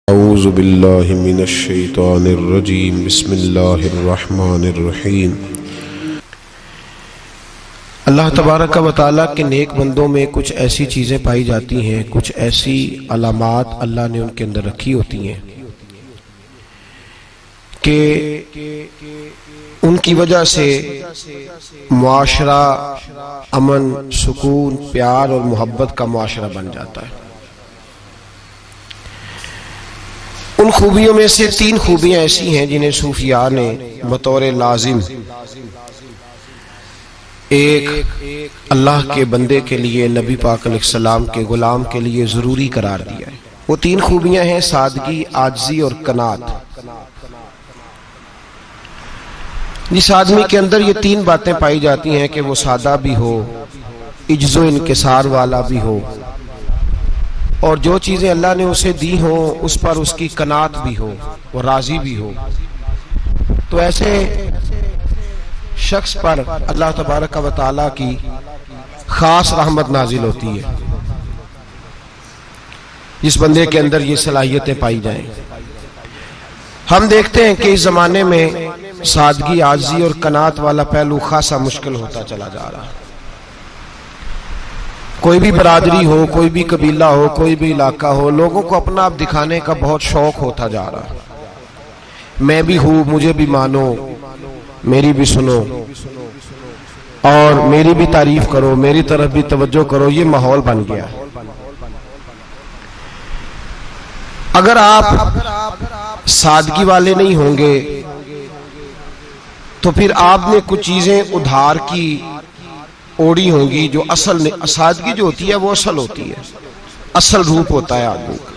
औज़ु बिल्लाहि मिनश शैतानिर रजीम बिस्मिल्लाहिर रहमानिर रहीम। अल्लाह तबारक व तआला के नेक बंदों में कुछ ऐसी चीज़ें पाई जाती हैं, कुछ ऐसी अलामात अल्लाह ने उनके अंदर रखी होती हैं कि उनकी वजह से मुआशरा अमन, सुकून, प्यार और मोहब्बत का मुआशरा बन जाता है। उन खूबियों में से 3 खूबियां ऐसी हैं जिन्हें सूफिया ने बतौर लाजिम एक अल्लाह के बंदे के लिए, नबी पाक अलैहिस्सलाम के गुलाम के लिए ज़रूरी करार दिया है। वो 3 खूबियां हैं सादगी, आजिज़ी और कनात। जिस आदमी के अंदर ये 3 बातें पाई जाती हैं कि वो सादा भी हो, इज्जो इनकिसार वाला भी हो और जो चीज़ें अल्लाह ने उसे दी हो उस पर उसकी कनात भी हो, वो राजी भी हो, तो ऐसे शख्स पर अल्लाह तबारक व तआला की खास रहमत नाजिल होती है जिस बंदे के अंदर ये सलाहियतें पाई जाएं। हम देखते हैं कि इस जमाने में सादगी, आजिज़ी और कनात वाला पहलू खासा मुश्किल होता चला जा रहा है। कोई भी बरादरी हो, कोई भी कबीला हो, कोई भी इलाका हो, लोगों को अपना आप दिखाने का बहुत शौक होता जा रहा है। मैं भी हूं, मुझे भी मानो, मेरी भी सुनो और मेरी भी तारीफ करो, मेरी तरफ भी तवज्जो करो, ये माहौल बन गया। अगर आप सादगी वाले नहीं होंगे तो फिर आपने कुछ चीजें उधार की ओढ़ी होगी जो असल ने, सादगी जो होती है वो असल होती है, असल रूप होता है आदमी का।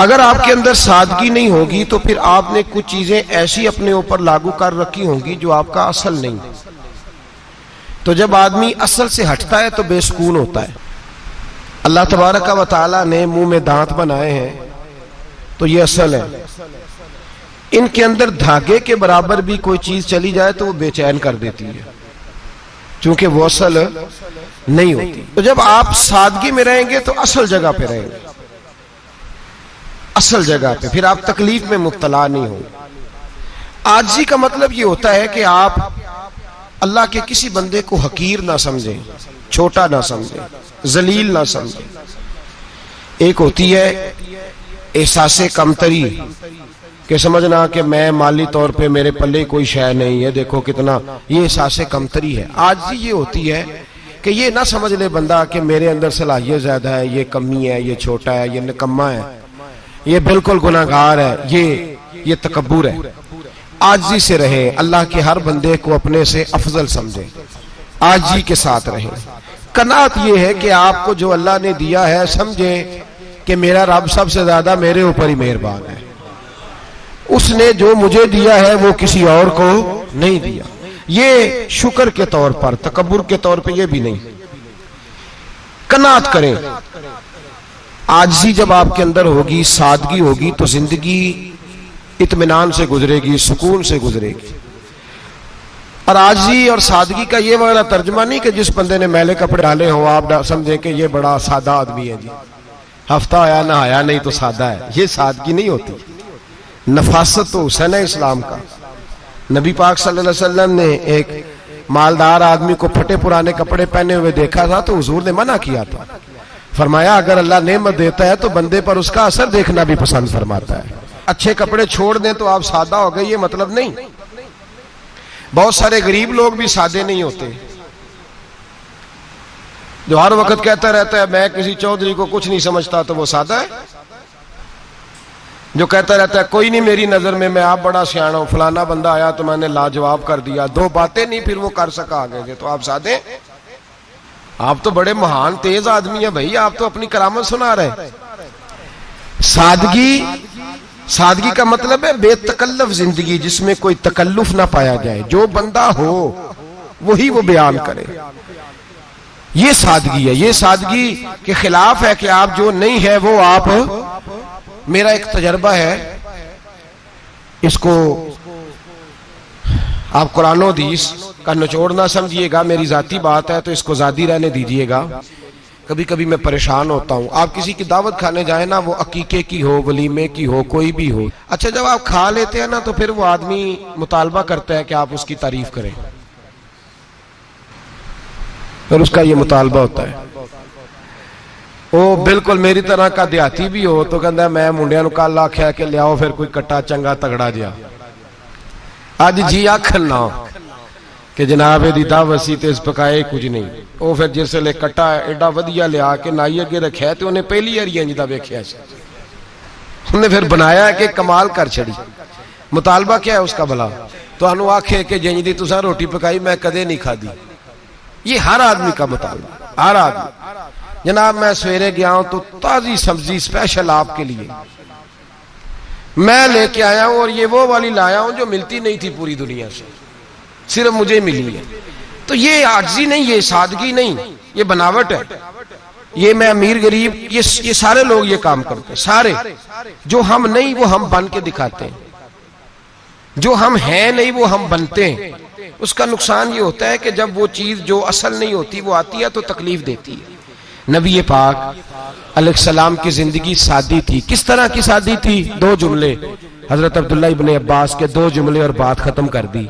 अगर आपके अंदर सादगी नहीं होगी तो फिर आपने कुछ चीजें ऐसी अपने ऊपर लागू कर रखी होंगी जो आपका असल नहीं। तो जब आदमी असल से हटता है तो बेसुकून होता है। अल्लाह तबारक व तआला ने मुंह में दांत बनाए हैं तो ये असल है। इनके अंदर धागे के बराबर भी कोई चीज चली जाए तो वो बेचैन कर देती है क्योंकि वो असल नहीं होती। तो जब आप सादगी में रहेंगे तो असल जगह पे रहेंगे, असल जगह पे, फिर आप तकलीफ में मुब्तला नहीं होंगे। आजिज़ी का मतलब ये होता है कि आप अल्लाह के किसी बंदे को हकीर ना समझें, छोटा ना समझें, जलील ना समझें। एक होती है एहसासे कमतरी कि समझना कि मैं माली तौर पे मेरे पल्ले कोई शय नहीं है, देखो कितना, ये एहसासे कमतरी है। आज ये होती है कि ये ना समझ ले बंदा कि मेरे अंदर सलाहियत ज्यादा है, ये कमी है, ये छोटा है, ये निकम्मा है, ये बिल्कुल गुनाहगार है, ये तकब्बुर है। आजिज़ी से रहे, अल्लाह के हर बंदे को अपने से अफजल समझे, आजिज़ी के साथ रहे। कनात ये है कि आपको जो अल्लाह ने दिया है समझे कि मेरा रब सबसे ज्यादा मेरे ऊपर ही मेहरबान है, उसने जो मुझे दिया है वो किसी और को नहीं दिया। ये शुक्र के तौर पर, तकब्बुर के तौर पे ये भी नहीं। कनात करें। आजिज़ी जब आपके अंदर होगी, सादगी होगी तो जिंदगी इत्मीनान से गुजरेगी, सुकून से गुजरेगी। और आजिज़ी और सादगी का ये वाला तर्जुमा नहीं कि जिस बंदे ने मैले कपड़े डाले हो आप समझे कि ये बड़ा सादा आदमी है जी, हफ्ता आया नहाया नहीं तो सादा है। ये सादगी नहीं होती। नफासत तो हुसैन है इस्लाम का। नबी पाक सल्लल्लाहु अलैहि वसल्लम ने एक मालदार आदमी को फटे पुराने कपड़े पहने हुए देखा था तो हुजूर ने मना किया था। फरमाया अगर अल्लाह नेमत देता है तो बंदे पर उसका असर देखना भी पसंद फरमाता है। अच्छे कपड़े छोड़ दें तो आप सादा हो गए, ये मतलब नहीं। बहुत सारे गरीब लोग भी सादे नहीं होते, जो हर वक्त कहता रहता है मैं किसी चौधरी को कुछ नहीं समझता, तो वो सादा है। जो कहता रहता है कोई नहीं मेरी नजर में, मैं आप बड़ा सियाना हूं, फलाना बंदा आया तो मैंने लाजवाब कर दिया, 2 बातें नहीं फिर वो कर सका आगे से, तो आप सादे? आप तो बड़े महान तेज आदमी है भाई, आप तो अपनी करामत सुना रहे। सादगी का मतलब है बेतकल्लफ जिंदगी जिसमें कोई तकल्लुफ ना पाया जाए। जो बंदा हो वही वो बयान करे, ये सादगी है। ये सादगी के खिलाफ है कि आप जो नहीं है वो आप। मेरा एक तजर्बा है, इसको आप कुरान और हदीस का निचोड़ ना समझिएगा, मेरी जाती बात है तो इसको जादी रहने दीजिएगा। कभी कभी मैं परेशान होता हूँ। आप किसी की दावत खाने जाए ना, वो अकीके की हो, वलीमे की हो, कोई भी हो, अच्छा जब आप खा लेते हैं ना तो फिर वो आदमी मुतालबा करता है कि आप उसकी तारीफ करें, फिर उसका ये मुतालबा होता है। वो बिल्कुल मेरी तरह का देहाती भी हो तो कहता है मैं मुंडिया नूं कल आख्या कि लियाओ फिर कोई कट्टा चंगा तगड़ा जिहा, अज जी आखन ना कि जनाब एदी दावत सी ते इस पकाए कुछ नहीं। वो फिर जिसले कट्टा एडा वधिया लिया के नाई अगे रखिया तो उन्हें पहली बारी इंज दा वेखिया सी, उन्हें फिर बनाया कि कमाल कर छड़ी। मुतालबा क्या है उसका भला? तुहानू आखे कि जिंज दी तुसां रोटी पकाई मैं कदे नहीं खादी। ये हर आदमी का मुतालबा, हर आदमी। जनाब मैं सवेरे गया हूं तो ताजी सब्जी स्पेशल आपके लिए मैं लेके आया हूं, और ये वो वाली लाया हूं जो मिलती नहीं थी पूरी दुनिया से, सिर्फ मुझे मिली है। तो ये आजिज़ी नहीं, ये सादगी नहीं, ये बनावट है। ये मैं अमीर गरीब, ये सारे लोग ये काम करते हैं, सारे। जो हम नहीं वो हम बन के दिखाते हैं, जो हम हैं नहीं वो हम बनते हैं। उसका नुकसान ये होता है कि जब वो चीज जो असल नहीं होती वो आती है तो तकलीफ देती है। नबी पाक अलैहिस्सलाम की जिंदगी सादी थी। किस तरह की सादी थी? दो जुमले, हजरत अब्दुल्लाह इब्ने अब्बास के दो जुमले और बात खत्म कर दी।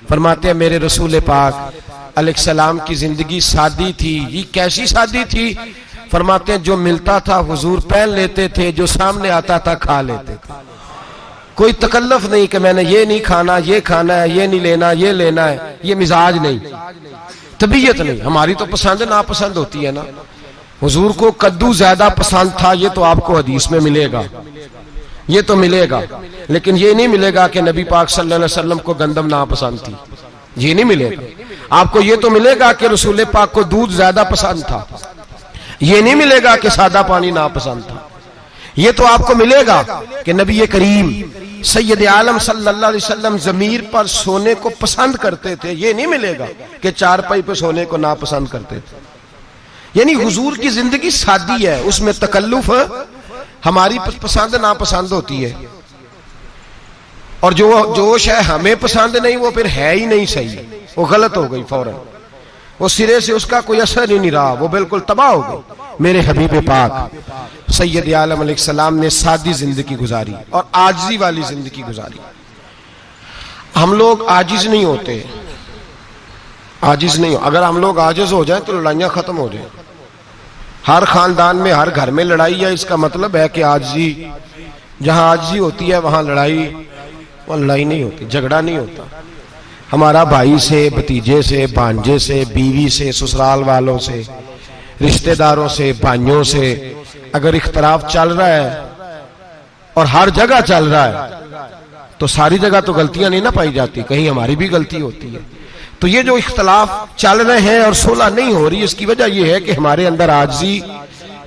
फरमाते हैं मेरे रसूल पाक अलैहिस्सलाम की जिंदगी सादी थी। ये कैसी सादी थी? फरमाते हैं जो मिलता था हुजूर पहन लेते थे, जो सामने आता था खा लेते थे। कोई तकल्लुफ नहीं कि मैंने ये नहीं खाना, ये खाना है, ये नहीं लेना, ये लेना है। ये मिजाज नहीं, तबीयत नहीं। हमारी तो पसंद नापसंद होती है ना। हुजूर को कद्दू ज्यादा पसंद था, ये तो आपको हदीस में मिलेगा, ये तो मिलेगा। लेकिन ये नहीं मिलेगा कि नबी पाक सल्लल्लाहु अलैहि वसल्लम को गंदम नापसंद थी, ये नहीं मिलेगा। आपको ये तो मिलेगा कि रसूल पाक को दूध ज्यादा पसंद था, ये नहीं मिलेगा कि सादा पानी नापसंद था। ये तो आपको मिलेगा कि नबी करीम सैयद आलम सल्लल्लाहु अलैहि वसल्लम जमीर पर सोने को पसंद करते थे। ये नहीं मिलेगा कि चारपाई पर सोने को नापसंद करते थे। यानी हुजूर की जिंदगी सादी है, उसमें तकल्लुफ हमारी पसंद नापसंद होती है, और जो जोश है हमें पसंद नहीं वो फिर है ही नहीं सही, वो गलत हो गई फौरन, वो सिरे से उसका कोई असर ही नहीं रहा, वो बिल्कुल तबाह हो गई। मेरे हबीब पाक सैयद आलम अलैहिस्सलाम ने सादी जिंदगी गुजारी और आजिज़ी वाली जिंदगी गुजारी। हम लोग आजिज नहीं होते, आजिज नहीं हो। अगर हम लोग आजिज हो जाएं तो लड़ाइयां खत्म हो जाएं। हर खानदान में हर घर में लड़ाई है, इसका मतलब है कि आजिज़ी, जहां आजिज़ी होती है वहां लड़ाई, वहां लड़ाई नहीं होती, झगड़ा नहीं होता। हमारा भाई से, भतीजे से, भांजे से, बीवी से, ससुराल वालों से, रिश्तेदारों से, भाइयों से अगर इख्तलाफ चल रहा है और हर जगह चल रहा है तो सारी जगह तो गलतियां नहीं ना पाई जाती, कहीं हमारी भी गलती होती है। तो ये जो इख्तलाफ चल रहे हैं और सुलह नहीं हो रही, इसकी वजह यह है कि हमारे अंदर आजिज़ी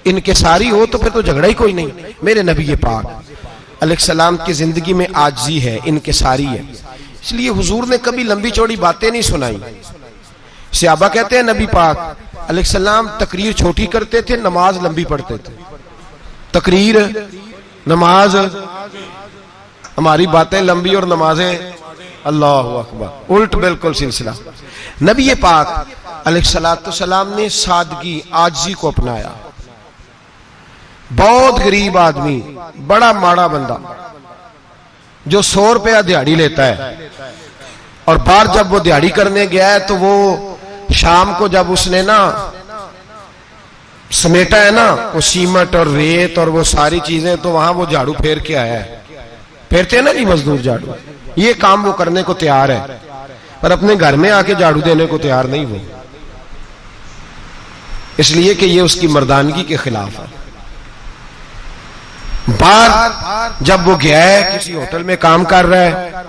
इनकिसारी हो, तो फिर तो झगड़ा ही कोई नहीं। मेरे नबी पाक अलैहिस्सलाम की जिंदगी में आजिज़ी है, इनकिसारी है। इसलिए हुजूर ने कभी लंबी चौड़ी बातें नहीं सुनाई। सहाबा कहते हैं नबी पाक अलैहिस्सलाम तकरीर छोटी करते थे, नमाज लंबी पढ़ते थे। तकरीर, नमाज, हमारी बातें लंबी और नमाजें अल्लाह अकबर, उल्ट बिल्कुल सिलसिला। नबी पाक अलैहिस्सलाम ने सादगी, आजिज़ी को अपनाया। बहुत गरीब आदमी, बड़ा माड़ा बंदा जो 100 रुपया दिहाड़ी लेता है, और बाहर जब वो दिहाड़ी करने गया है तो वो शाम को जब उसने ना समेटा है ना वो सीमेंट और रेत और वो सारी चीजें, तो वहां वो झाड़ू फेर के आया है। फेरते हैं ना जी मजदूर झाड़ू, ये काम वो करने को तैयार है, पर अपने घर में आके झाड़ू देने को तैयार नहीं वो, इसलिए कि ये उसकी मर्दानगी के खिलाफ है। बाहर जब वो गया है, किसी होटल में काम कर रहा है,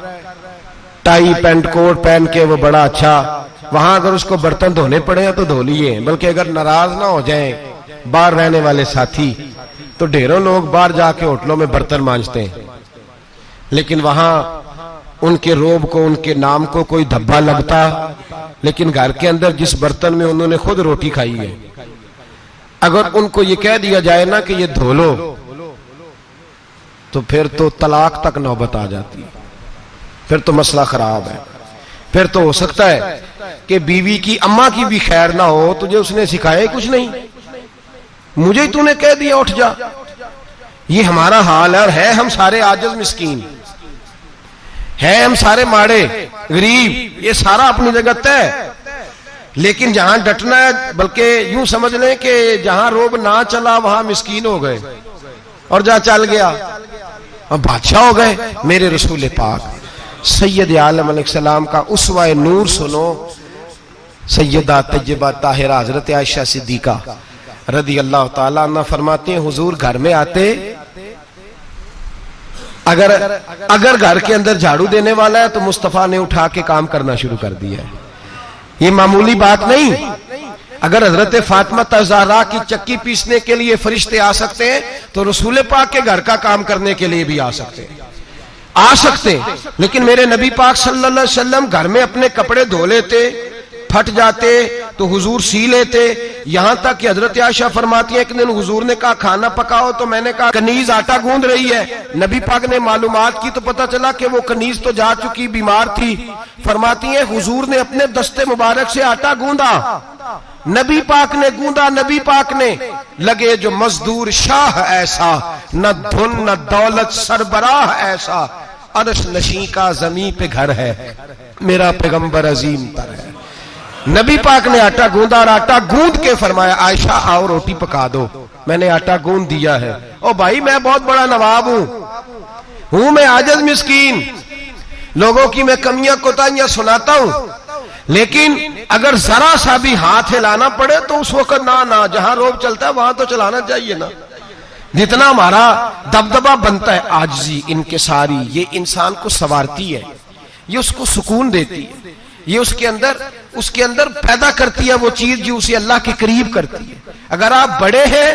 टाई पैंट कोट पहन के वो बड़ा अच्छा, वहां अगर उसको बर्तन धोने पड़े तो धो लिए, बल्कि अगर नाराज ना हो जाए बाहर रहने वाले साथी, तो ढेरों लोग बाहर जाके होटलों में बर्तन मांजते हैं, लेकिन वहां उनके रोब को, उनके नाम को कोई धब्बा लगता, लेकिन घर के अंदर जिस बर्तन में उन्होंने खुद रोटी खाई है, अगर उनको ये कह दिया जाए ना कि ये धो लो, तो फिर तो तलाक तक नौबत आ जाती है, फिर तो मसला खराब है। फिर तो हो सकता है कि बीवी की अम्मा की भी खैर ना हो, तुझे उसने सिखाया ही कुछ नहीं, मुझे तूने कह दिया उठ जा। ये हमारा हाल है। और है हम सारे आजिज मिस्कीन, है हम सारे माड़े गरीब, ये सारा अपनी जगह तय। लेकिन जहां डटना है, बल्कि यूं समझ लें कि जहां रोब ना चला वहां मिस्कीन हो गए, और जहां चल गया और बादशाह हो गए। मेरे रसूल पाक सैयद आलम अलैहिस्सलाम का उसवा नूर सुनो। सैयदा तैयबा ताहिरा हजरत आयशा सिद्दीका रदी अल्लाह ताला अन्हा फरमाते हैं, हुजूर घर में आते, अगर घर के अंदर झाड़ू देने वाला है तो मुस्तफा ने उठा के काम करना शुरू कर दिया है। ये मामूली बात नहीं। अगर हजरत फातिमा ज़हरा की चक्की पीसने के लिए फरिश्ते आ सकते हैं तो रसूल पाक के घर का काम करने के लिए भी आ सकते हैं, आ सकते। लेकिन मेरे नबी पाक सल्लल्लाहु अलैहि वसल्लम घर में अपने कपड़े धो लेते, फट जाते तो हुजूर सी लेते। यहां तक कि हजरत आयशा फरमाती है, एक दिन हुजूर ने कहा खाना पकाओ, तो मैंने कहा कनीज आटा गूंद रही है। नबी पाक ने मालूमात की तो पता चला कि वो कनीज तो जा चुकी, बीमार थी। फरमाती है हुजूर ने अपने दस्ते मुबारक से आटा गूंदा, नबी पाक ने गूंदा, नबी पाक ने। लगे जो मजदूर शाह ऐसा, न धुन न दौलत सरबराह ऐसा, अर्श नशी का जमी पे घर है, मेरा पैगंबर अजीम तर है। नबी पाक ने आटा गूंदा और आटा गूंद के फरमाया आयशा आओ रोटी पका दो। मैंने आटा गूंद दिया है। ओ भाई मैं बहुत बड़ा नवाब हूं मैं आजिज मिस्कीन, लोगों की मैं कमियां कोताहियां सुनाता हूं। लेकिन अगर जरा सा भी हाथ हिलाना पड़े तो उस वक्त ना जहां रोब चलता है वहां तो चलाना चाहिए ना। जितना हमारा दबदबा बनता है, आजिज़ी इनकिसारी, ये इंसान को संवारती है, ये उसको सुकून देती है, ये उसके अंदर पैदा करती है वो चीज जो उसे अल्लाह के करीब करती है। अगर आप बड़े हैं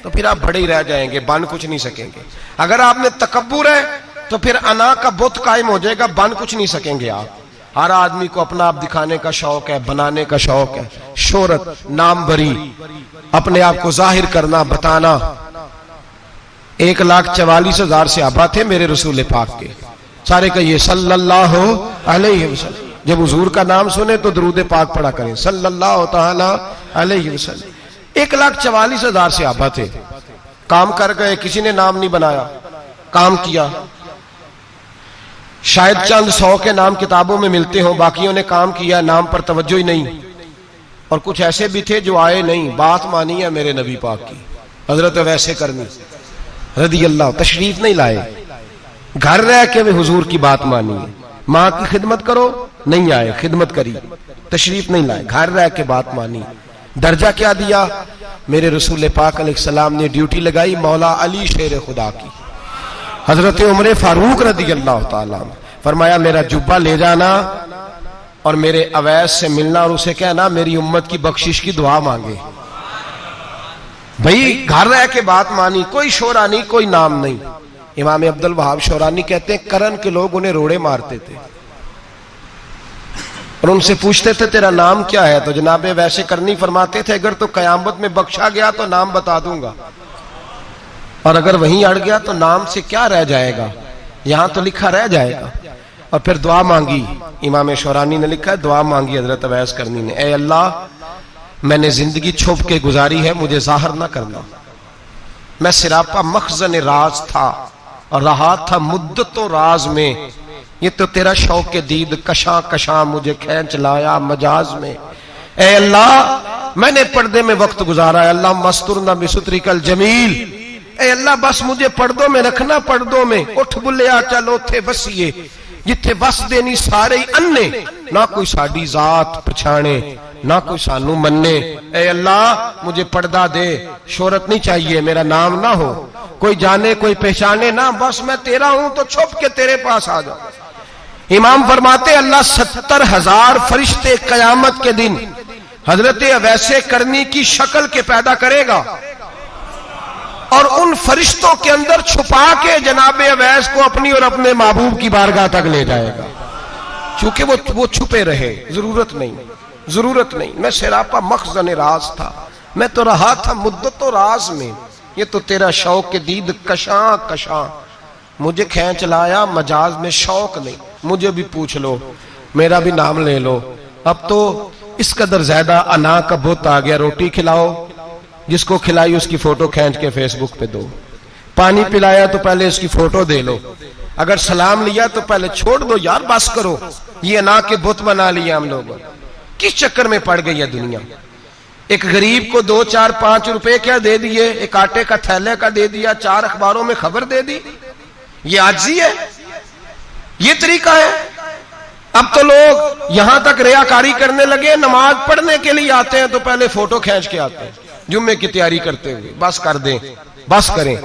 तो फिर आप बड़े ही रह जाएंगे, बन कुछ नहीं सकेंगे। अगर आप में तकब्बुर है तो फिर अना का बुत कायम हो जाएगा, बन कुछ नहीं सकेंगे आप। हर आदमी को अपना आप दिखाने का शौक है, बनाने का शौक है, शोहरत, नाम भरी, अपने आप को जाहिर करना, बताना। 1,44,000 सहाबा थे मेरे रसूल पाक के, सारे कहिए सल्लल्लाहु अलैहि वसल्लम। जब हुजूर का नाम सुने तो दरूद पाक पढ़ा करें सल्लल्लाहु ताला अलैहि वसल्लम। 1,44,000 सहाबा थे, काम कर गए, किसी ने नाम नहीं बनाया, काम किया। शायद चंद 100 के नाम किताबों में मिलते हो, बाकियों ने काम किया, नाम पर तवज्जो ही नहीं। और कुछ ऐसे भी थे जो आए नहीं, बात मानी है मेरे नबी पाक की। हजरत वैसे करनी रदी अल्लाह तशरीफ नहीं लाए, घर रह के वे हुजूर की बात मानी है। माँ की खिदमत करो, नहीं आए, खिदमत करी, तशरीफ नहीं लाए, घर रह के बात मानी। दर्जा क्या दिया मेरे रसूल पाक अलैहिस्सलाम ने? ड्यूटी लगाई मौला अली शेर खुदा की, हजरत उमर फारूक रदी अल्लाह ताला। फरमाया मेरा जुब्बा ले जाना और मेरे अवैस से मिलना और उसे कहना मेरी उम्मत की बख्शिश की दुआ मांगे। भाई घर रह के बात मानी, कोई शोरा नहीं, कोई नाम नहीं। इमाम अब्दुल वहाब शौरानी कहते हैं करन के लोग उन्हें रोड़े मारते थे और उनसे पूछते थे तेरा नाम क्या है, तो जनाबे वैसे करनी फरमाते थे अगर तो कयामत में बख्शा गया तो नाम बता दूंगा, और अगर वहीं अड़ गया तो नाम से क्या रह जाएगा, यहां तो लिखा रह जाएगा। और फिर दुआ मांगी, इमाम शौरानी ने लिखा है दुआ मांगी हजरत अवैस करनी ने, ए अल्लाह मैंने जिंदगी छुप के गुजारी है, मुझे जाहिर ना करना। मैं सिरापा मखजन राज था और रहा था मुद्दतों राज में, ये तो तेरा शौक के दीद कशा कशा मुझे खींच लाया मजाज में। ए अल्लाह मैंने पर्दे में वक्त गुजारा है, अल्लाह मस्तुरना बिसुत्रिकल जमील। ए अल्लाह बस मुझे पर्दों में रखना, पर्दों में उठ बुलिया चल उथे बसिए, जिथे बस देनी सारे ही अन्ने, ना कोई साडी जात पछाणे ना कोई सानू मन्ने। ए अल्लाह मुझे पर्दा दे, शोहरत नहीं चाहिए, मेरा नाम ना हो, कोई जाने कोई पहचाने ना, बस मैं तेरा हूं तो छुप के तेरे पास आ जाओ। इमाम फरमाते अल्लाह 70,000 फरिश्ते कयामत के दिन हजरत वैसे करनी की शक्ल के पैदा करेगा और उन फरिश्तों के अंदर छुपा के जनाबे अवैस को अपनी और अपने महबूब की बारगाह तक ले जाएगा। चूंकि वो छुपे रहे, जरूरत नहीं। मैं सिरापा मखजन राज था, मैं तो रहा था मुद्दतों राज में, ये तो तेरा शौक के दीद कशा कशा मुझे खींच लाया मजाज में। शौक नहीं, मुझे भी पूछ लो, मेरा भी नाम ले लो। अब तो इस कदर ज्यादा अना का बुत आ गया, रोटी खिलाओ जिसको खिलाई उसकी फोटो खींच के फेसबुक पे दो, पानी पिलाया तो पहले उसकी फोटो दे लो, अगर सलाम लिया तो पहले छोड़ दो यार, बस करो। ये ना के बुत बना लिया हम लोगों, किस चक्कर में पड़ गई है दुनिया। एक गरीब को 2, 4, 5 रुपए क्या दे दिए, एक आटे का थैले का दे दिया, 4 अखबारों में खबर दे दी, ये आजी है, ये तरीका है। अब तो लोग यहां तक रियाकारी करने लगे, नमाज पढ़ने के लिए आते हैं तो पहले फोटो खींच के आते हैं जुम्मे की तैयारी करते हुए। बस कर दें, बस करें,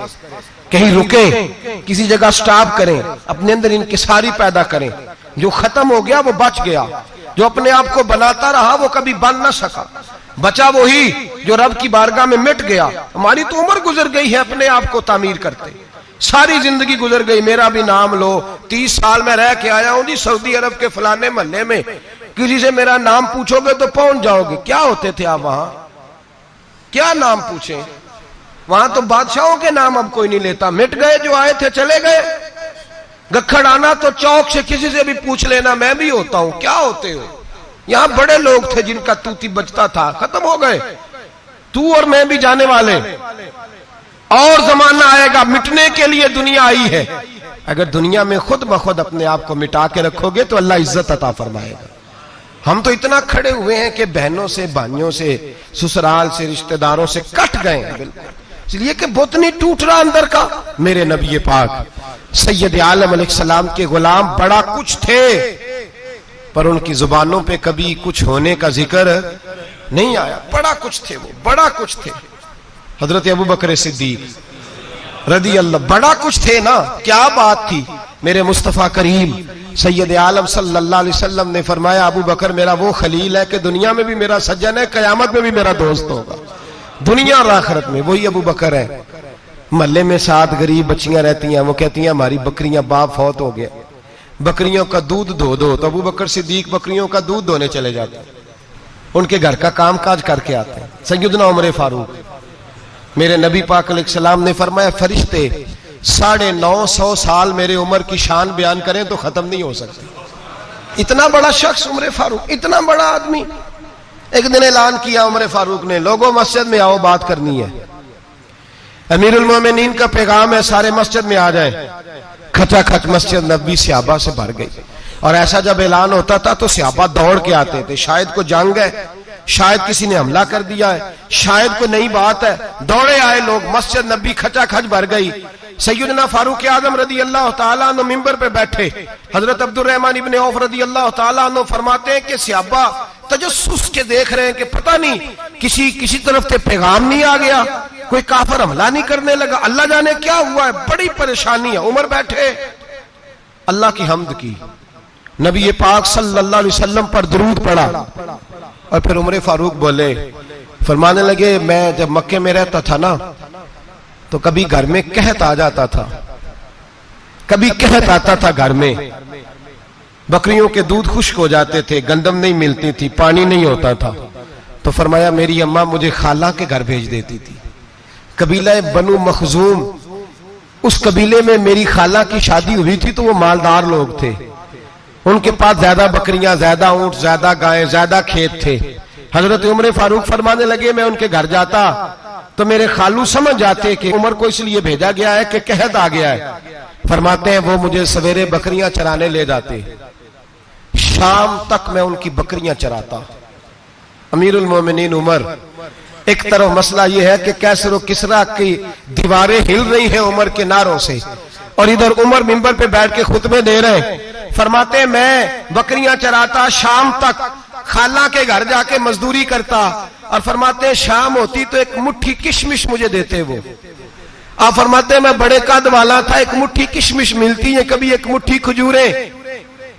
कहीं रुकें, किसी जगह स्टॉप करें, अपने अंदर इंकिसारी पैदा करें। जो खत्म हो गया वो बच गया, जो अपने आप को बनाता रहा वो कभी बन ना सका। बचा वही जो रब की बारगाह में मिट गया। हमारी तो उम्र गुजर गई है अपने आप को तामीर करते, सारी जिंदगी गुजर गई। मेरा भी नाम लो, 30 साल में रह के आया हूं जी सऊदी अरब के फलाने महल्ले में, किसी से मेरा नाम पूछोगे तो पहुंच जाओगे। क्या होते थे आप वहां, क्या नाम पूछे? वहां तो बादशाहों के नाम अब कोई नहीं लेता, मिट गए, जो आए थे चले गए। गखड़ आना तो चौक से किसी से भी पूछ लेना, मैं भी होता हूं, क्या होते हो? यहां बड़े लोग थे जिनका तूती बजता था, खत्म हो गए। तू और मैं भी जाने वाले, और जमाना आएगा, मिटने के लिए दुनिया आई है। अगर दुनिया में खुद ब खुद अपने आप को मिटा के रखोगे तो अल्लाह इज्जत अता फरमाएगा। हम तो इतना खड़े हुए हैं कि बहनों से, भाइयों से, ससुराल से, रिश्तेदारों से कट गए हैं बिल्कुल, इसलिए कि बुत नहीं टूट रहा अंदर का। मेरे नबी पाक सैयद आलम अलैहिस्सलाम के गुलाम बड़ा कुछ थे, पर उनकी जुबानों पे कभी कुछ होने का जिक्र नहीं आया। बड़ा कुछ थे वो, बड़ा कुछ थे। हजरत अबू बकर सिद्दीक रदी अल्लाह, बड़ा कुछ थे ना, क्या बात थी। मेरे मुस्तफा करीम सैयद आलम सल्लल्लाहु अलैहि वसल्लम ने फरमाया, अबू बकर मेरा वो खलील है कि दुनिया में भी मेरा सज्जन है, कयामत में भी मेरा दोस्त होगा, दुनिया और आखिरत में। वही अबू बकर है। महल्ले में 7 गरीब बच्चियां रहती हैं, वो कहती हैं हमारी बकरियां, बाप फौत हो गया, बकरियों का दूध धो दो। तो अबू बकर सिद्दीक बकरियों का दूध धोने चले जाते हैं, उनके घर का काम काज करके आते हैं। सैयदना उमर फारूक, मेरे नबी पाक अलैहिस्सलाम ने फरमाया, फरिश्ते 950 साल मेरे उम्र की शान बयान करें तो खत्म नहीं हो सकती। इतना बड़ा शख्स उमर फारूक, इतना बड़ा आदमी। एक दिन ऐलान किया उमर फारूक ने, लोगों मस्जिद में आओ, बात करनी है। अमीरुल मोमिनीन का पैगाम है, सारे मस्जिद में आ जाए। खचाखच मस्जिद नबी सहाबा से भर गई, और ऐसा जब ऐलान होता था तो सहाबा दौड़ के आते थे। शायद को जंग है, शायद किसी ने हमला कर दिया है, शायद कोई नई बात है, दौड़े आए लोग। मस्जिद नबी खचाखच भर गई। सैयदना फारूक आजम रदी अल्लाह तआला अन्हु मिंबर पे बैठे। हजरत अब्दुर्रहमान इब्ने औफ रदी अल्लाह तआला अन्हु फरमाते हैं कि सहाबा तजस्सुस के देख रहे हैं कि पता नहीं किसी तरफ से पैगाम नहीं आ गया, कोई काफिर हमला नहीं करने लगा, अल्लाह जाने क्या हुआ है, बड़ी परेशानी है। उमर बैठे, अल्लाह की हम्द की, नबी पाक सल्लल्लाहु अलैहि वसल्लम पर दुरूद पढ़ा, और फिर उमर फारूक बोले, फरमाने लगे, मैं जब मक्के में रहता था ना तो कभी घर में कहत आ जाता था, कभी कहत आता था घर में, बकरियों के दूध खुश्क हो जाते थे, गंदम नहीं मिलती थी, पानी नहीं होता था। तो फरमाया मेरी अम्मा मुझे खाला के घर भेज देती थी। कबीला बनु मखजूम, उस कबीले में मेरी खाला की शादी हुई थी तो वो मालदार लोग थे, उनके पास ज्यादा बकरियां, ज्यादा ऊंट, ज्यादा गायें, ज्यादा खेत थे। हजरत उमर फारूक फरमाने लगे, मैं उनके घर जाता तो मेरे खालू समझ जाते कि उमर को इसलिए भेजा गया है कि कहत आ गया है। फरमाते हैं वो मुझे सवेरे बकरियां चराने ले जाते, शाम तक मैं उनकी बकरियां चराता। अमीरुल मोमिनीन उमर, एक तरफ मसला यह है कि कैसर और किसरा की दीवारें हिल रही हैं उमर के नारों से, और इधर उमर मिंबर पे बैठ के खुतबे दे रहे हैं। फरमाते मैं बकरियां चराता, शाम तक खाला के घर जाके मजदूरी करता, और फरमाते शाम होती तो एक मुट्ठी किशमिश मुझे देते वो। आप फरमाते मैं बड़े कद वाला था, एक मुट्ठी किशमिश मिलती है, कभी एक मुट्ठी खजूरें,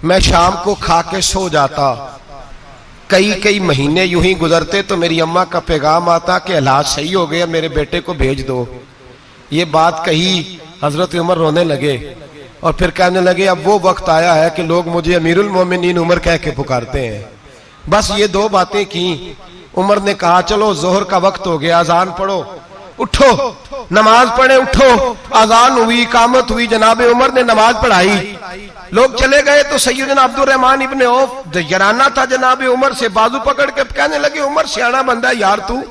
मैं शाम को खा के सो जाता। कई महीने यूं ही गुजरते तो मेरी अम्मा का पैगाम आता कि हालात सही हो गया, मेरे बेटे को भेज दो। ये बात कही, हजरत उमर रोने लगे और फिर कहने लगे अब वो वक्त आया है कि लोग मुझे अमीरुल मोमिनीन उमर कह के पुकारते हैं। बस ये 2 बातें की। उमर ने कहा चलो जोहर का वक्त हो गया, अजान पढ़ो, उठो नमाज पढ़े, उठो। अजान हुई, इकामत हुई, जनाब उमर ने नमाज पढ़ाई, लोग चले गए तो सैयदना अब्दुर्रहमान इब्ने औफ जराना था जनाब उमर से, बाजू पकड़ के कहने लगे उमर सियाना बंदा यार, तू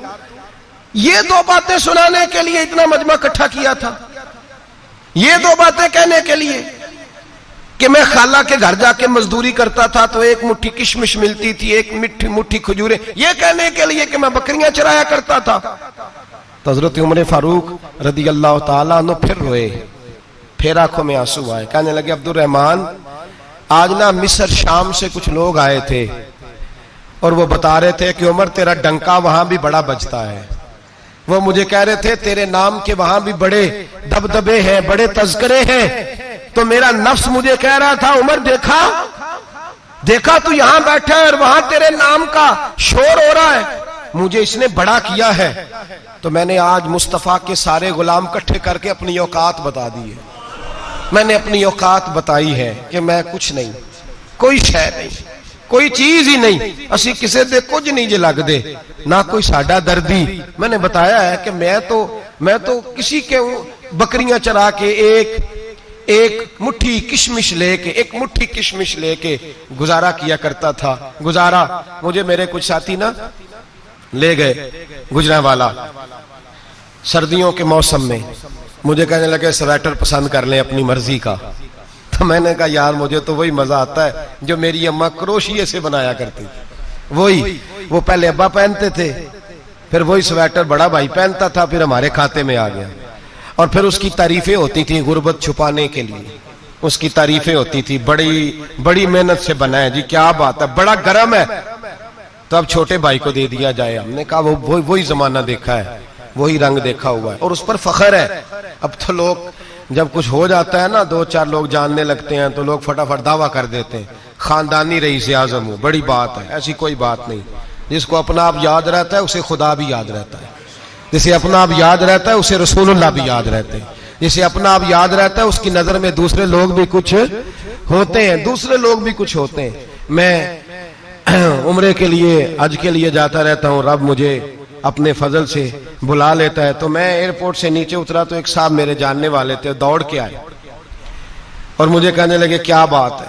ये दो बातें सुनाने के लिए इतना मजमा इकट्ठा किया था, ये दो बातें कहने के लिए कि मैं खाला के घर जाके मजदूरी करता था तो एक मुट्ठी किशमिश मिलती थी, एक मुट्ठी खजूरें, ये कहने के लिए कि मैं बकरियां चराया करता था। तो हजरत उमर फारूक रदी अल्लाह ताला अन्हु फिर रोए, फिर आंखों में आंसू आए। कहने लगे अब्दुल रहमान, आज ना मिस्र शाम से कुछ लोग आए थे और वो बता रहे थे कि उमर तेरा डंका वहां भी बड़ा बजता है। वो मुझे कह रहे थे तेरे नाम के वहां भी बड़े दबदबे हैं, बड़े तज़किरे हैं। तो मेरा नफ्स मुझे कह रहा था उमर देखा देखा तू यहां बैठा है और वहां तेरे नाम का शोर हो रहा है, मुझे इसने बड़ा किया है। तो मैंने आज मुस्तफा के सारे गुलाम इकट्ठे करके अपनी औकात बता दी है। मैंने अपनी औकात बताई है कि मैं कुछ नहीं, कोई शय नहीं, कोई चीज ही नहीं, असी किसी दे कुछ नहीं जे लगदे, ना कोई साडा दर्दी। मैंने बताया है कि मैं तो किसी के बकरियां चरा के एक मुट्ठी किशमिश लेके गुजारा किया करता था। गुजारा मुझे मेरे कुछ साथी ना ले गए गुजरांवाला सर्दियों के मौसम में, मुझे कहने लगे स्वेटर पसंद कर लें अपनी मर्जी का। तो मैंने कहा यार मुझे तो वही मजा आता है जो मेरी अम्मा क्रोशिये से बनाया करती थी, वही वो पहले अब्बा पहनते थे, फिर वही स्वेटर बड़ा भाई पहनता था, फिर हमारे खाते में आ गया। और फिर उसकी तारीफें होती थी गुर्बत छुपाने के लिए, उसकी तारीफें होती थी, बड़ी बड़ी मेहनत से बना है जी, क्या बात है, बड़ा गर्म है, तो अब छोटे भाई को दे दिया जाए। हमने कहा वही जमाना देखा है, वही रंग देखा हुआ है और उस पर फख्र है। अब तो लोग जब कुछ हो जाता है ना, दो चार लोग जानने लगते हैं तो लोग फटाफट दावा कर देते हैं खानदानी रईस आजम हो, बड़ी बात है। ऐसी कोई बात नहीं, जिसको अपना आप याद रहता है उसे खुदा भी याद रहता है, जिसे अपना आप याद रहता है उसे रसूलुल्लाह भी याद रहते हैं, जिसे अपना आप याद रहता है उसकी नजर में दूसरे लोग भी कुछ होते हैं, दूसरे लोग भी कुछ होते हैं। मैं उम्रे के लिए हज के लिए जाता रहता हूँ, रब मुझे अपने फजल से बुला लेता है। तो मैं एयरपोर्ट से नीचे उतरा तो एक साहब मेरे जानने वाले थे, दौड़ के आए और मुझे कहने लगे क्या बात है,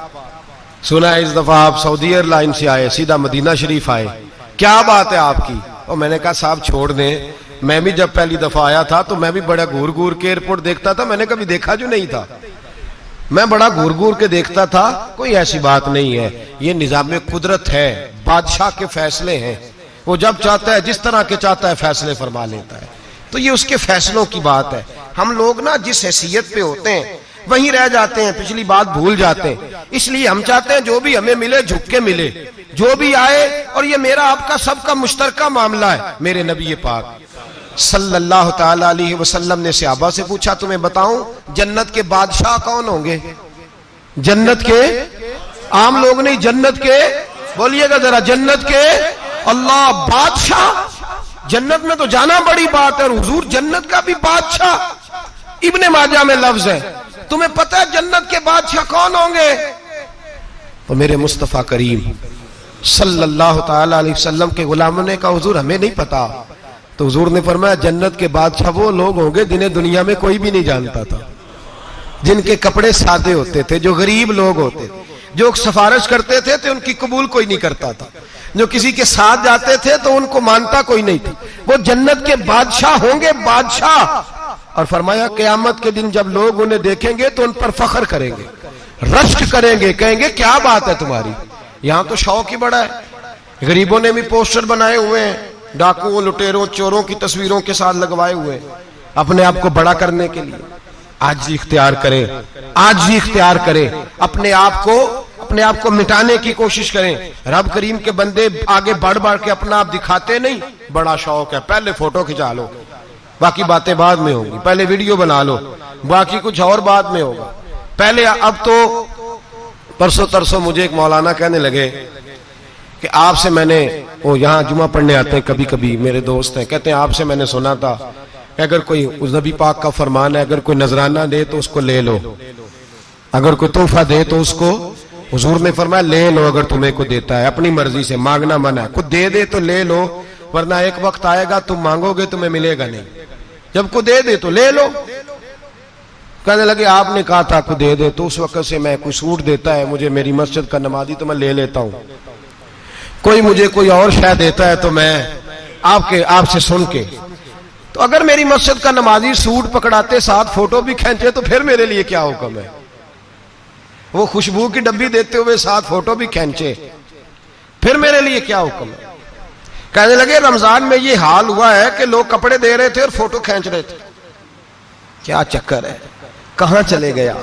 सुना है इस दफा आप सऊदी एयरलाइन से आए, सीधा मदीना शरीफ आए, क्या बात है आपकी। और मैंने कहा साहब छोड़ दें, मैं भी जब पहली दफा आया था तो मैं भी बड़ा घूर घूर के एयरपोर्ट देखता था, मैंने कभी देखा जो नहीं था, मैं बड़ा घूर घूर के देखता था, कोई ऐसी बात नहीं है, ये निजाम कुदरत है, बादशाह के फैसले हैं, वो जब चाहता है जिस तरह के चाहता है फैसले फरमा लेता है, तो ये उसके फैसलों की बात है। हम लोग ना जिस हैसियत पे होते हैं वहीं रह जाते हैं, पिछली बात भूल जाते हैं, इसलिए हम चाहते हैं जो भी हमें मिले झुक के मिले, जो भी आए, और ये मेरा आपका सबका मुश्तरका मामला है। मेरे नबी पाक सल्लल्लाहु ताला अलैहि वसल्लम ने सहाबा से पूछा तुम्हें बताऊं जन्नत के बादशाह कौन होंगे? जन्नत के आम लोग नहीं, जन्नत के, बोलिएगा जरा, जन्नत के अल्लाह बादशाह। जन्नत में तो जाना बड़ी बात है, और हुजूर जन्नत का भी बादशाह। इब्ने माजा में लफ्ज है, तुम्हें पता है जन्नत के बादशाह कौन होंगे? तो मेरे मुस्तफा करीम सल्लल्लाहु ताला अलैहि वसल्लम के गुलामों ने कहा हुजूर हमें नहीं पता। तो हुजूर ने फरमाया जन्नत के बादशाह वो लोग होंगे जिन्हें दुनिया में कोई भी नहीं जानता था, जिनके कपड़े सादे होते थे, जो गरीब लोग होते थे, जो सिफारिश करते थे तो उनकी कबूल कोई नहीं करता था, जो किसी के साथ जाते थे तो उनको मानता कोई नहीं था, वो जन्नत के बादशाह होंगे, बादशाह। और फरमाया क़यामत के दिन जब लोग उन्हें देखेंगे तो उन पर फख्र करेंगे, रश्क करेंगे, कहेंगे क्या बात है तुम्हारी, यहां तो शौक ही बड़ा है। गरीबों ने भी पोस्टर बनाए हुए हैं, डाकुओं, लुटेरों, चोरों की तस्वीरों के साथ लगवाए हुए, अपने आप को बड़ा करने के लिए। आजी इख्तियार करें, आजी इख्तियार करें, अपने आप को मिटाने की कोशिश करें। रब करीम के बंदे आगे बढ़ बढ़ के अपना आप दिखाते नहीं, बड़ा शौक है, पहले फोटो खिंचा लो, बाकी बातें बाद में होंगी, पहले वीडियो बना लो, बाकी कुछ और बाद में होगा, पहले। अब तो परसों तरसों मुझे एक मौलाना कहने लगे कि आपसे मैंने, वो यहाँ जुमा पढ़ने आते हैं कभी कभी, मेरे दोस्त हैं, कहते हैं आपसे मैंने सुना था कि अगर कोई उस नबी पाक का फरमान है, अगर कोई नजराना दे तो उसको ले लो, अगर कोई तोहफा दे तो उसको, हुजूर ने फरमाया ले लो, अगर तुम्हें को देता है, अपनी मर्जी से, मांगना मना है, खुद दे दे तो ले लो, वरना एक वक्त आएगा तुम मांगोगे तुम्हें मिलेगा नहीं, जब को दे दे तो ले लो। कहने लगे आपने कहा था को दे दे, तो उस वक्त से मैं, कोई सूट देता है मुझे मेरी मस्जिद का नमाजी तो मैं ले लेता हूं, कोई मुझे कोई और शय देता है तो मैं आपसे सुन के तो अगर मेरी मस्जिद का नमाजी सूट पकड़ाते साथ फोटो भी खींचे तो फिर मेरे लिए क्या हुक्म है? वो खुशबू की डब्बी देते हुए साथ फोटो भी खींचे, फिर मेरे लिए क्या हुक्म है? कहने लगे रमजान में ये हाल हुआ है कि लोग कपड़े दे रहे थे और फोटो खींच रहे थे। क्या चक्कर है, कहां चले गया?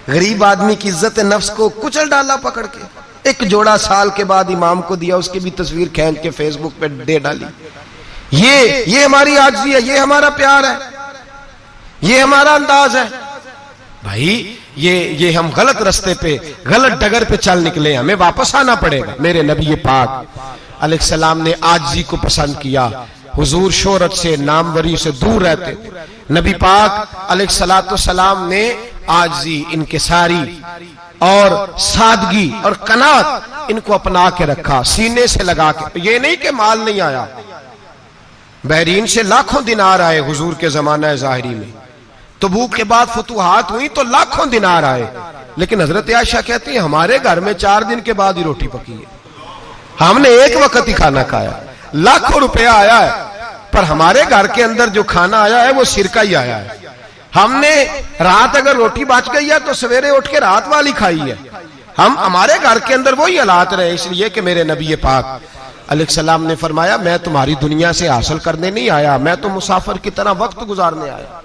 गरीब आदमी की इज्जत नफ्स को कुचल डाला पकड़ के। एक जोड़ा साल के बाद इमाम को दिया, उसकी भी तस्वीर खींच के फेसबुक पे दे डाली। ये हमारी आजिज़ी है, ये हमारा प्यार है, ये हमारा अंदाज है। भाई ये हम गलत रास्ते पे, गलत डगर पे चल निकले, हमें वापस आना पड़ेगा। मेरे नबी पाक अलैहिस्सलाम ने आजिज़ी को पसंद किया। हुजूर शोहरत से, नामवरी से दूर रहते। नबी पाक अलैहिस्सलाम ने आजिज़ी, इनकिसारी और सादगी और कनात इनको अपना के रखा, सीने से लगा के। ये नहीं कि माल नहीं आया, बहरीन से लाखों दिनार आए हुजूर के जमाना ज़ाहिरी में। तबूक के बाद फतुहात हुई तो लाखों दिनार आए, लेकिन हजरत आयशा कहती है हमारे घर में 4 दिन के बाद ही रोटी पकी है, हमने एक वक्त ही खाना खाया। लाखों रुपया आया है, पर हमारे घर के अंदर जो खाना आया है वो सिरका ही आया है। हमने रात अगर रोटी बच गई है तो सवेरे उठ के रात वाली खाई है। हमारे घर के अंदर वही हालात रहे, इसलिए कि मेरे नबी पाक अलैहिस्सलाम ने फरमाया मैं तुम्हारी दुनिया से हासिल करने नहीं आया, मैं तो मुसाफिर की तरह वक्त गुजारने आया।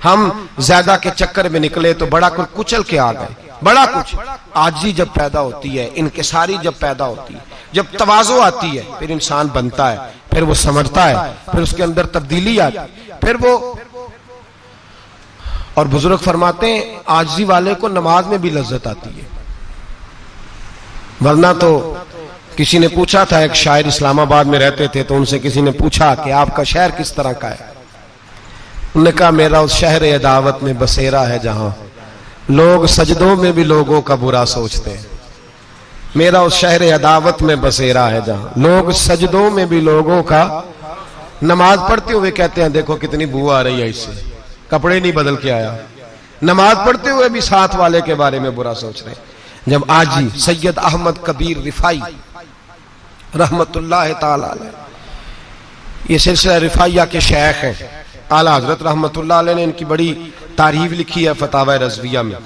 हम ज्यादा के चक्कर में निकले तो बड़ा कुछ कुचल के आ गए। बड़ा कुछ आजी जब पैदा होती है, इनकिसारी जब पैदा होती है, जब तवाज़ो आती है, फिर इंसान बनता है, फिर वो समझता है, फिर उसके अंदर तब्दीली आती है, फिर वो। और बुजुर्ग फरमाते हैं आजी वाले को नमाज में भी लज्जत आती है। वरना तो किसी ने पूछा था, एक शायर इस्लामाबाद में रहते थे, तो उनसे किसी ने पूछा कि आपका शहर किस तरह का है? उन्होंने कहा मेरा उस शहर अदावत में बसेरा है जहां लोग सजदों में भी लोगों का बुरा सोचते हैं। मेरा उस शहर अदावत में बसेरा है जहां लोग सजदों में भी लोगों का, नमाज पढ़ते हुए कहते हैं देखो कितनी बू आ रही है इससे, कपड़े नहीं बदल के आया। नमाज पढ़ते हुए भी साथ वाले के बारे में बुरा सोच रहे। जब आजी सैयद अहमद कबीर रिफाई रहमतुल्लाह ताला अलैह, ये सिलसिला रिफाइया के शेख हैं, आला हजरत रहमतुल्लाह अलैह ने इनकी बड़ी तारीफ लिखी है फतावा रज़विया में।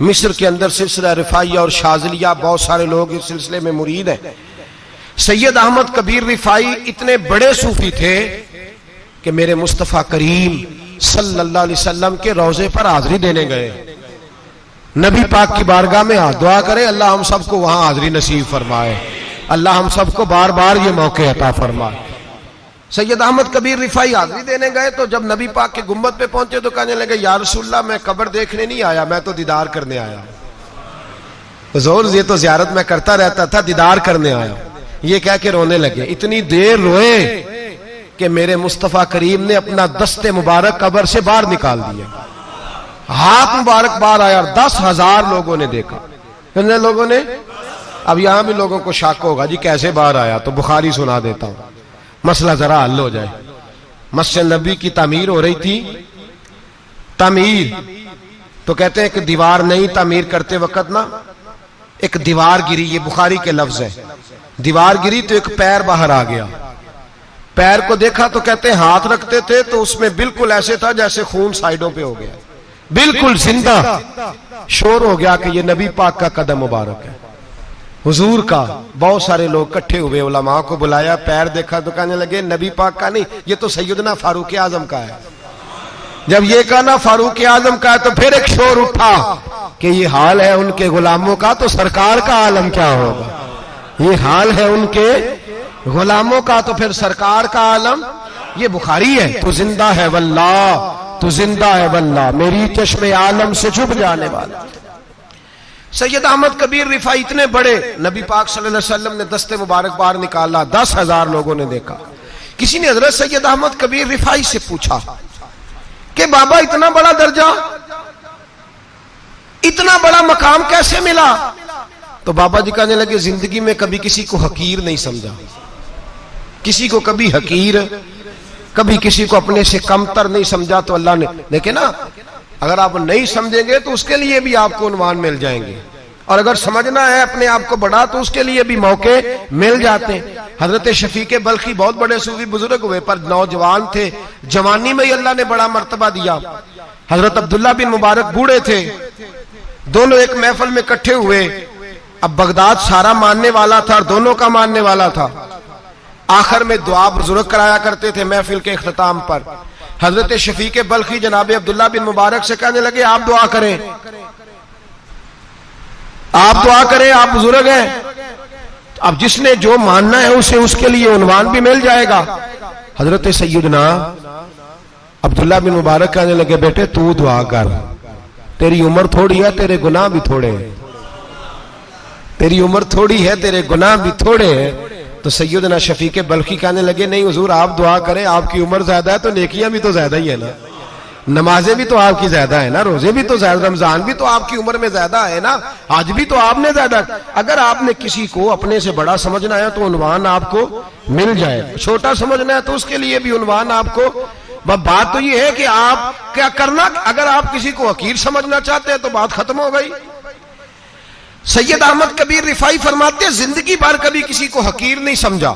मिस्र के अंदर सिलसिला रिफाइया और शाज़लिया, बहुत सारे लोग इस सिलसिले में मुरीद हैं। सैयद अहमद कबीर रिफाई इतने बड़े सूफी थे कि मेरे मुस्तफ़ा करीम सल्लल्लाहु अलैहि वसल्लम के रोजे पर हाजिरी देने गए। नबी पाक की बारगाह में हाथ दुआ करें, अल्लाह हम सबको वहां हाजिरी नसीब फरमाए, अल्लाह हम सबको बार बार ये मौके अता फरमाए। सैयद अहमद कबीर रिफाई हाजिरी देने गए तो जब नबी पाक के गुम्बद पे पहुंचे तो कहने लगे या रसूलल्लाह मैं कब्र देखने नहीं आया, मैं तो दीदार करने आया। हुजूर ये तो ज़ियारत में करता रहता था, दीदार करने आया। ये कह के रोने लगे। इतनी देर रोए कि मेरे मुस्तफ़ा करीम ने अपना दस्ते मुबारक कब्र से बाहर निकाल दिया, हाथ मुबारक बाहर आया। 10,000 लोगों ने देखा। कितने लोगों ने? अब यहां भी लोगों को शक होगा जी कैसे बाहर आया, तो बुखारी सुना देता हूं, मसला जरा हल हो जाए। मस्जिद नबी की तामीर हो रही थी, तामीर तो कहते हैं कि दीवार नहीं, तामीर करते वक्त ना एक दीवार गिरी, ये बुखारी के लफ्ज है। दीवार गिरी तो एक पैर बाहर आ गया। पैर को देखा तो कहते हैं हाथ रखते थे तो उसमें बिल्कुल ऐसे था जैसे खून साइडों पे हो गया, बिल्कुल जिंदा। शोर हो गया कि ये नबी पाक का कदम मुबारक है, हुजूर का। बहुत सारे लोग इकट्ठे हुए, उलमा को बुलाया, पैर देखा तो कहने लगे नबी पाक का नहीं, ये तो सैयदना फारूक आजम का है। जब ये कहा ना फारूक आजम का है तो फिर एक शोर उठा कि ये हाल है उनके गुलामों का, तो सरकार का आलम क्या होगा। ये हाल है उनके गुलामों का तो फिर सरकार का आलम। ये बुखारी है। तो जिंदा है वल्लाह, तो जिंदा है वल्लाह, मेरी चश्मे आलम से छुप जाने वाला। सैयद अहमद कबीर रिफाई इतने बड़े, नबी पाक सल्लल्लाहु अलैहि वसल्लम ने दस्ते मुबारक बाहर निकाला, 10,000 लोगों ने देखा। किसी ने हजरत सैयद अहमद कबीर रिफाई से पूछा कि बाबा इतना बड़ा दर्जा, इतना बड़ा मकाम कैसे मिला? तो बाबा जी कहने लगे जिंदगी में कभी किसी को हकीर नहीं समझा, किसी को कभी हकीर, कभी किसी को अपने से कमतर नहीं समझा। तो अल्लाह ने, देखे ना, अगर आप नहीं समझेंगे तो उसके लिए भी आपको उन्वान मिल जाएंगे, और अगर समझना है अपने आप को बड़ा तो उसके लिए भी मौके मिल जाते हैं। हजरत शफीक बल्खी बहुत बड़े सूफी बुजुर्ग हुए, पर नौजवान थे, जवानी में ही अल्लाह ने बड़ा मर्तबा दिया। हजरत अब्दुल्ला बिन मुबारक बूढ़े थे, दोनों एक महफिल में इकट्ठे हुए। अब बगदाद सारा मानने वाला था और दोनों का मानने वाला था। आखिर में दुआ बुजुर्ग कराया करते थे महफिल के इख्तिताम पर। हजरत शफीक बल्खी जनाब अब्दुल्ला बिन मुबारक से कहने लगे, आप दुआ करें, आप दुआ करें, आप बुजुर्ग हैं। अब जिसने जो मानना है उसे उसके लिए उन्वान भी मिल जाएगा। हजरत सैयदना अब्दुल्ला बिन मुबारक कहने लगे, बेटे तू दुआ कर, तेरी उम्र थोड़ी है, तेरे गुनाह भी थोड़े हैं, तेरी उम्र थोड़ी है, तेरे गुनाह भी थोड़े हैं। तो सैयदना शफीक बल्खी कहने लगे, नहीं हुजूर आप दुआ करें, आपकी उम्र ज्यादा है तो नेकियां भी तो ज्यादा ही है ना, नमाजें भी तो आपकी ज्यादा है ना, रोजे भी तो ज्यादा, रमजान भी तो आपकी उम्र में ज्यादा है ना, आज भी तो आपने ज्यादा। अगर आपने किसी को अपने से बड़ा समझना है तो उन्वान आपको मिल जाए, छोटा समझना है तो उसके लिए भी उन्वान आपको। बात तो ये है कि आप क्या करना, अगर आप किसी को हकीर समझना चाहते हैं तो बात खत्म हो गई। सैयद अहमद कबीर रिफाई फरमाते हैं, जिंदगी भर कभी किसी को हकीर नहीं समझा।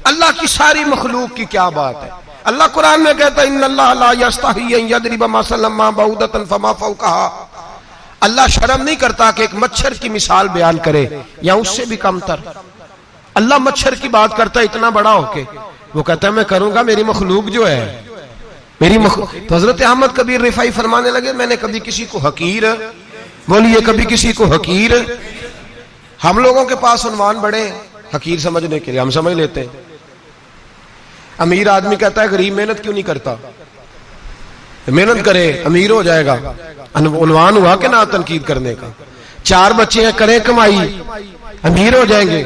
अल्लाह की सारी मखलूक की क्या बात है। अल्लाह कुरान में कहता है, इन्नल्लाह ला यस्तही अन यदरिब मसलन मा बऊदतन फमा फौकहा। अल्लाह शर्म नहीं करता कि एक मच्छर की मिसाल बयान करे या उससे भी कमतर। अल्लाह मच्छर की बात करता है इतना बड़ा होके, वो कहता है मैं करूंगा, मेरी मखलूक जो है मेरी तो हजरत अहमद कबीर रिफाई फरमाने लगे, मैंने कभी किसी को हकीर, बोलिए कभी किसी को हकीर। हम लोगों के पास उन्वान बड़े हकीर समझने के लिए, हम समझ लेते हैं। अमीर आदमी कहता है गरीब मेहनत क्यों नहीं करता, मेहनत करे अमीर हो जाएगा, उन्वान हुआ कि ना तनकीद करने का। 4 बच्चे हैं, करें कमाई, अमीर हो जाएंगे।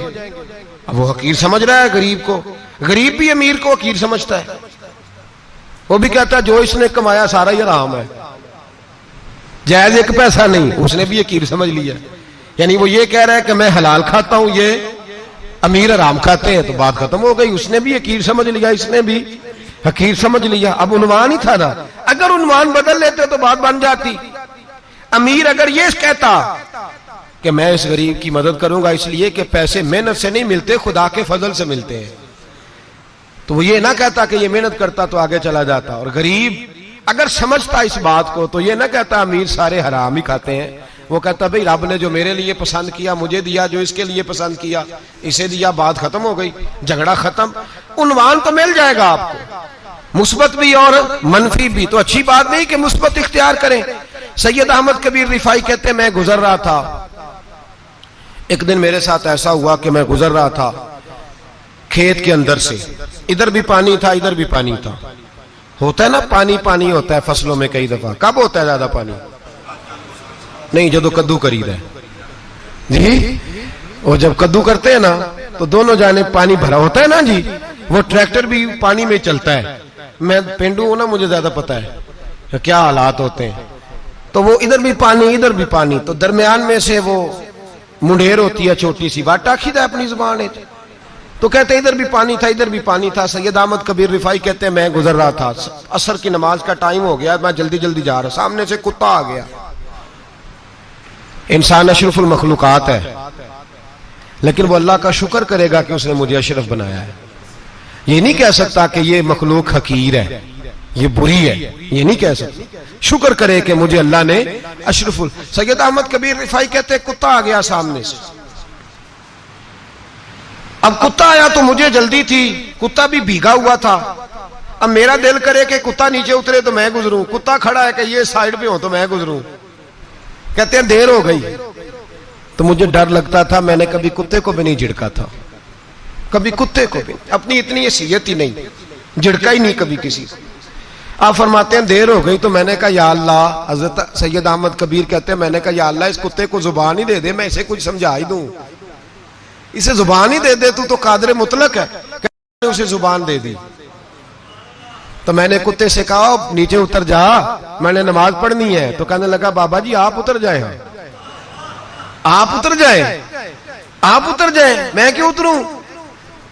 अब वो हकीर समझ रहा है गरीब को, गरीब भी अमीर को हकीर समझता है। वो भी कहता है जो इसने कमाया सारा ही हराम है, जायज एक पैसा नहीं, उसने भी हकीर समझ लिया। यानी वो ये कह रहा है कि मैं हलाल खाता हूं, ये अमीर हराम खाते हैं, तो बात खत्म हो गई। उसने भी हकीर समझ लिया, इसने भी हकीर समझ लिया। अब उन्वान ही था ना, अगर उन्वान बदल लेते तो बात बन जाती। अमीर अगर ये कहता कि मैं इस गरीब की मदद करूंगा इसलिए कि पैसे मेहनत से नहीं मिलते, खुदा के फजल से मिलते हैं, तो वो ये ना कहता कि ये मेहनत करता तो आगे चला जाता। और गरीब अगर समझता इस बात को तो ये ना कहता अमीर सारे हराम ही खाते हैं, वो कहता भाई रब ने जो मेरे लिए पसंद किया मुझे दिया, जो इसके लिए पसंद किया इसे दिया, बात खत्म हो गई, झगड़ा खत्म। उन्वान तो मिल जाएगा आपको, मुस्बत भी और मनफी भी। तो अच्छी बात नहीं कि मुस्बत इख्तियार करें। सैयद अहमद कबीर रिफाई कहते हैं, मैं गुजर रहा था, एक दिन मेरे साथ ऐसा हुआ कि मैं गुजर रहा था खेत के अंदर से, इधर भी पानी था इधर भी पानी था। होता है ना पानी पानी होता है फसलों में कई दफा। कब होता है ज्यादा पानी? नहीं, जब कद्दू करी रहे जी, और जब कद्दू करते हैं ना तो दोनों जाने पानी भरा होता है ना जी, वो ट्रैक्टर भी पानी में चलता है। मैं पेंडू हूं ना, मुझे ज्यादा पता है क्या हालात होते हैं। तो वो इधर भी पानी इधर भी पानी, तो दरमियान में से वो मुंडेर होती है छोटी सी, वाटा खीदा अपनी जुबान है। तो कहते इधर भी पानी था इधर भी पानी था। सैयद अहमद कबीर रिफाई कहते हैं, मैं गुजर रहा था, असर की नमाज का टाइम हो गया, मैं जल्दी जल्दी जा रहा, सामने से कुत्ता आ गया। इंसान अशरफुल मखलूकात है, लेकिन वो अल्लाह का शुक्र करेगा कि उसने मुझे अशरफ बनाया है। ये नहीं कह सकता कि ये मखलूक हकीर है, ये बुरी है, ये नहीं कह सकता। शुक्र करे कि मुझे अल्लाह ने अशरफुल। सैयद अहमद कबीर रिफाई कहते हैं, कुत्ता आ गया सामने से। अब कुत्ता आया तो मुझे जल्दी थी, कुत्ता भी भीगा हुआ था। अब मेरा दिल करे कि कुत्ता नीचे उतरे तो मैं गुजरूं, कुत्ता खड़ा है कि ये साइड पे हो तो मैं गुजरूं। कहते हैं देर हो गई, तो मुझे डर लगता था, मैंने कभी कुत्ते को भी नहीं झिड़का था, कभी कुत्ते को भी, अपनी इतनी हैसियत ही नहीं, झिड़का ही नहीं कभी किसी को। आप फरमाते हैं देर हो गई तो मैंने कहा या अल्लाह, हजरत सैयद अहमद कबीर कहते हैं मैंने कहा या अल्लाह इस कुत्ते को जुबान ही दे दे, मैं इसे कुछ समझा ही दूं, इसे जुबान ही दे दे, तू तो कादर मुतलक है। उसे जुबान दे दी। तो मैंने कुत्ते से कहा नीचे उतर जा, मैंने नमाज पढ़नी है। तो कहने लगा बाबा जी आप उतर जाए, आप उतर जाए, आप उतर जाए, मैं क्यों उतरूं?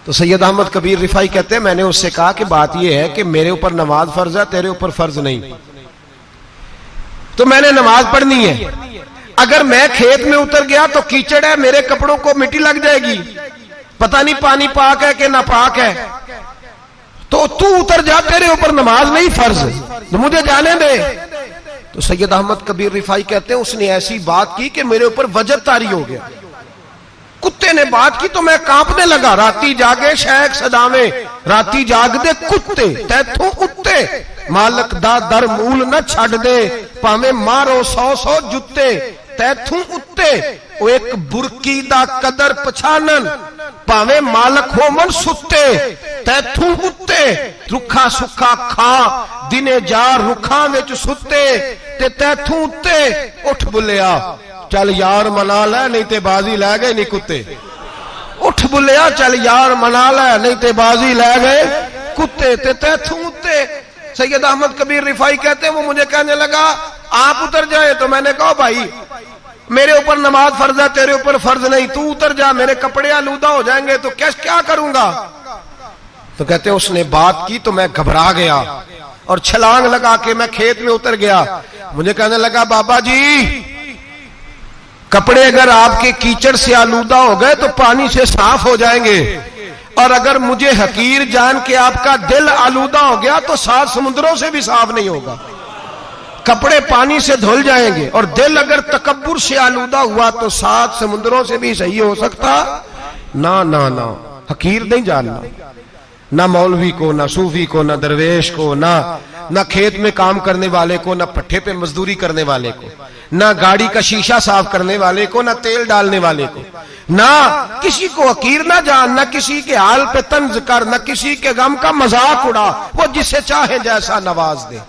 तो सैयद अहमद कबीर रिफाई कहते हैं मैंने उससे कहा कि बात यह है कि मेरे ऊपर नमाज फर्ज है, तेरे ऊपर फर्ज नहीं, तो मैंने नमाज पढ़नी है। अगर मैं खेत में उतर गया तो कीचड़ है, मेरे कपड़ों को मिट्टी लग जाएगी, पता नहीं पानी पाक है कि नापाक है, तो तू उतर जा, तेरे ऊपर नमाज नहीं फर्ज, तो मुझे जाने दे। तो सैयद अहमद कबीर रिफाई कहते हैं उसने ऐसी बात की कि मेरे ऊपर वजह तारी हो गया। कुत्ते ने बात की तो मैं कांपने लगा। राती जागे शेख सदावे, राती जाग दे कुत्ते, तैथों उत्ते मालक दा दर मूल न छड़ दे, भावे मारो 100 जुत्ते तैथों उत्ते। वो एक बुरकी दा कदर पछानन, भावे मालक हो मन सुत्ते तैथों उत्ते। रुखा सुखा खा दिने जार रुखा विच सुत्ते ते तैथों उत्ते। उठ बुलिया चल यार मना ले, नहीं ते बाजी लै गए नहीं कुत्ते। उठ बुलिया चल यार मना ले, नहीं ते बाजी लै गए कुत्ते ते तैथों उत्ते। सैयद अहमद कबीर रिफाई कहते हैं वो मुझे कहने लगा आप उतर जाए, तो मैंने कहा भाई मेरे ऊपर नमाज फर्ज है, तेरे ऊपर फर्ज नहीं, तू उतर जा, मेरे कपड़े आलूदा हो जाएंगे तो क्या करूंगा। तो कहते हैं उसने बात की तो मैं घबरा गया और छलांग लगा के मैं खेत में उतर गया। मुझे कहने लगा बाबा जी कपड़े अगर आपके कीचड़ से आलूदा हो गए तो पानी से साफ हो जाएंगे, और अगर मुझे हकीर जान के आपका दिल आलूदा हो गया तो 7 समुद्रों से भी साफ नहीं होगा। कपड़े पानी से धुल जाएंगे और दिल अगर तकब्बुर से आलूदा हुआ तो 7 समुद्रों से भी सही हो सकता ना। ना ना हकीर नहीं जानना, ना मौलवी को, ना सूफी को, ना दरवेश को, ना खेत में काम करने वाले को, ना पट्टे पे मजदूरी करने वाले को, ना गाड़ी का शीशा साफ करने वाले को, ना तेल डालने वाले को, ना किसी को हकीर ना जान, ना किसी के हाल पे तंज कर, ना किसी के गम का मजाक उड़ा, वो जिसे चाहे जैसा नवाज दे।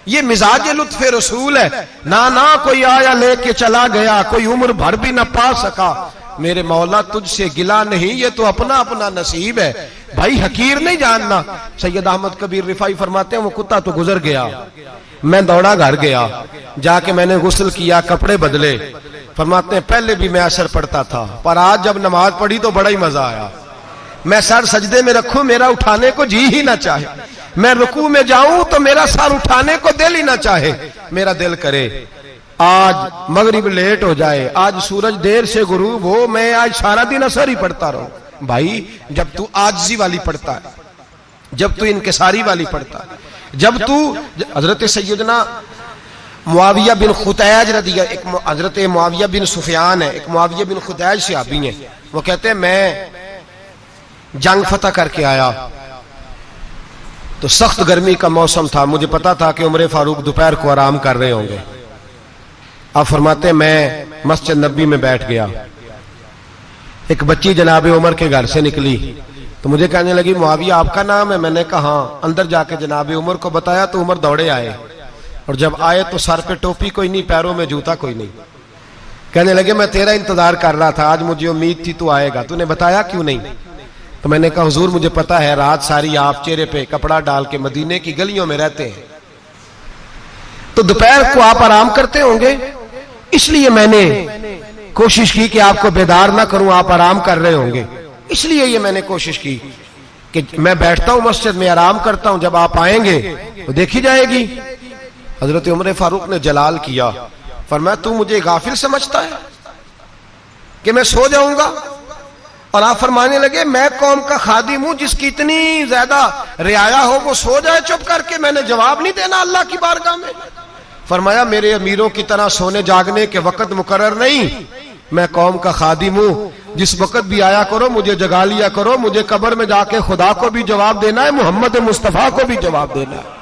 ये मिजाज लुत्फ रसूल है। ना कोई आया लेके चला गया, कोई उम्र भर भी ना पा सका। मेरे मौला तुझसे गिला नहीं, ये तो अपना अपना नसीब है भाई, हकीर नहीं जानना। सैयद अहमद कबीर रिफाई फरमाते हैं वो कुत्ता तो गुजर गया, मैं दौड़ा घर गया, जाके मैंने गुस्ल किया, कपड़े बदले। फरमाते हैं पहले भी मैं असर पढ़ता था, पर आज जब नमाज पढ़ी तो बड़ा ही मजा आया। मैं सर सजदे में रखूं मेरा उठाने को जी ही ना चाहे, मैं रुकू में जाऊं तो मेरा सर उठाने को दिल ही ना चाहे। मेरा दिल करे आज मगरिब लेट हो जाए, आज सूरज देर से गुरूब हो, मैं आज सारा दिन असर ही पढ़ता रहूं। भाई जब तू आजिज़ी वाली पढ़ता है, जब तू इनकिसारी वाली पढ़ता है, जब तू हजरत सैयदना मुआविया बिन खुतैज रदिया, एक हजरत मुआविया बिन सुफियान है, एक मुआविया बिन खुतैज सहाबी है, वो कहते हैं मैं जंग फतह करके आया तो सख्त गर्मी का मौसम था, मुझे पता था कि उमर फारूक दोपहर को आराम कर रहे होंगे। आप फरमाते मैं मस्जिद नबी में बैठ गया, एक बच्ची जनाब उमर के घर से निकली तो मुझे कहने लगी मुआविया आपका नाम है? मैंने कहा हाँ। अंदर जाके जनाब उमर को बताया तो उमर दौड़े आए, और जब आए तो सर पे टोपी कोई नहीं, पैरों में जूता कोई नहीं। कहने लगे मैं तेरा इंतजार कर रहा था, आज मुझे उम्मीद थी तू आएगा, तूने बताया क्यों नहीं? तो मैंने कहा हुजूर मुझे पता है रात सारी आप चेहरे पे कपड़ा डाल के मदीने की गलियों में रहते हैं, तो दोपहर को आप आराम करते होंगे, इसलिए मैंने कोशिश की कि आपको बेदार ना करूं, आप आराम कर रहे होंगे, इसलिए ये मैंने कोशिश की कि मैं बैठता हूं मस्जिद में आराम करता हूं, जब आप आएंगे तो देखी जाएगी। हजरत उमर फारूक ने जलाल किया, फरमाया तू मुझे गाफिल समझता है कि मैं सो जाऊंगा? और आप फरमाने लगे मैं कौम का खादिम हूं जिसकी इतनी ज्यादा रियाया हो वो सो जाए चुप करके, मैंने जवाब नहीं देना अल्लाह की बारगाह में? फरमाया मेरे अमीरों की तरह सोने जागने के वक्त मुकर्रर नहीं, मैं कौम का खादिम हूं, जिस वक्त भी आया करो मुझे जगा लिया करो, मुझे कब्र में जाके खुदा को भी जवाब देना है, मोहम्मद मुस्तफा को भी जवाब देना है।